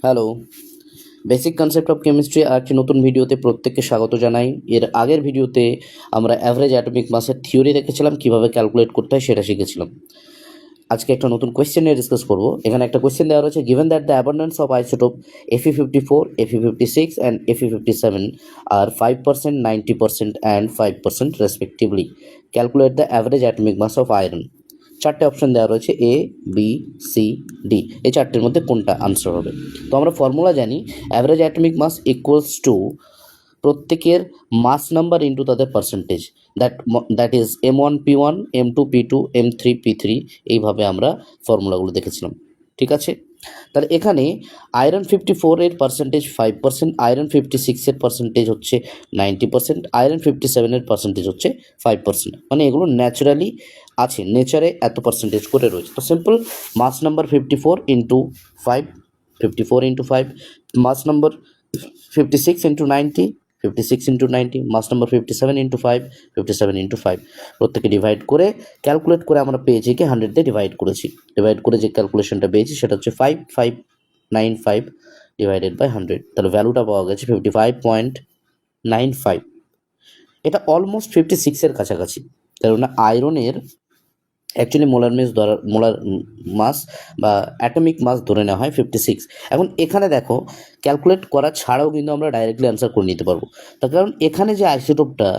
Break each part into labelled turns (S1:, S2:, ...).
S1: Hello, basic concept of chemistry আর একটি নতুন ভিডিওতে প্রত্যেককে স্বাগত জানাই। এর আগের ভিডিওতে আমরা অ্যাভারেজ অ্যাটমিক মাসের থিওরি দেখেছিলাম, কিভাবে ক্যালকুলেট করতে হয় সেটা শিখেছিলাম। আজকে একটা নতুন কোয়েশ্চেন নিয়ে ডিসকাস করব। এখানে একটা কোয়েশ্চেন দেওয়া রয়েছে, given that the abundance of isotope Fe54, Fe56 and Fe57 আর 5%, 90% and 5% respectively, calculate the average atomic mass of iron. চারটে অপশন দেওয়া রয়েছে, এ, বি, সি, ডি। এই চারটের মধ্যে কোনটা আনসার হবে? তো আমরা ফর্মুলা জানি, average atomic mass equals to প্রত্যেকের মাস নাম্বার ইন্টু তাদের percentage, that is M1 P1, M2 P2, M3 P3। এইভাবে আমরা ফর্মুলাগুলো দেখেছিলাম, ঠিক আছে? তাহলে এখানে আয়রন 54-এর পার্সেন্টেজ 5%, আয়রন 56-এর পার্সেন্টেজ হচ্ছে 90%, আয়রন 57-এর পার্সেন্টেজ হচ্ছে 5%। মানে এগুলো ন্যাচারালি আছে, নেচারে এত পার্সেন্টেজ করে রয়েছে। তো সিম্পল, মাস নাম্বার 54 ইন্টু 5, 54 ইন্টু 5, মাস নাম্বার 56 ইন্টু 90, 56 ইন্টু 90, মাস নাম্বার 57 ইন্টু 5, 57 ইন্টু 5। প্রত্যেকে ডিভাইড করে ক্যালকুলেট করে আমরা পেয়েছি কি 100 দিয়ে ডিভাইড করেছি। ডিভাইড করে যে ক্যালকুলেশনটা পেয়েছি সেটা হচ্ছে 5595 ডিভাইডেড বাই 100। তাহলে ভ্যালুটা পাওয়া গেছে 55.95। এটা অলমোস্ট 56-এর কাছাকাছি, কেননা আয়রনের অ্যাকচুয়ালি মোলার মাস বা অ্যাটমিক মাস ধরে নেওয়া হয় 56। এখন এখানে দেখো, ক্যালকুলেট করা ছাড়াও কিন্তু আমরা ডাইরেক্টলি অ্যান্সার করে নিতে পারবো। তার কারণ এখানে যে আইসোটোপটা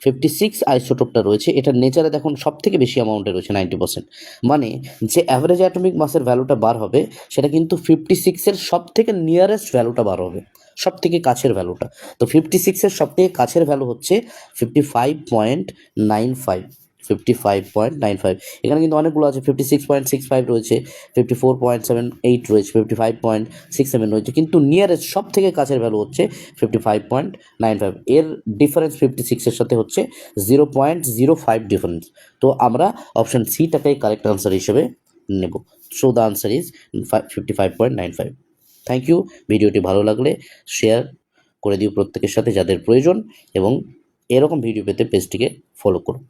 S1: 56 আইসোটোপটা রয়েছে, এটা নেচারে দেখুন সব থেকে বেশি অ্যামাউন্টে রয়েছে 90%। মানে যে অ্যাভারেজ অ্যাটমিক মাসের ভ্যালুটা বার হবে, সেটা কিন্তু 56-এর সব থেকে নিয়ারেস্ট ভ্যালুটা বার হবে, সব থেকে কাছের ভ্যালুটা। তো 56-এর সব থেকে কাছের ভ্যালু হচ্ছে 55.95, 55.95। এখানে কিন্তু অনেকগুলো আছে, 56.65 রয়েছে, 54.78 রয়েছে, 55.67 রয়েছে, কিন্তু নিয়ারেস্ট সব থেকে কাছের ভ্যালু হচ্ছে 55.95। এর ডিফারেন্স 56-এর সাথে হচ্ছে 0.05 ডিফারেন্স। তো আমরা অপশান সিটাকেই কারেক্ট আনসার হিসেবে নেব। So the answer is 55.95। Thank you. ভিডিওটি ভালো লাগলে শেয়ার করে দিও প্রত্যেকের সাথে যাদের প্রয়োজন, এবং এরকম ভিডিও পেতে পেজটিকে ফলো করুন।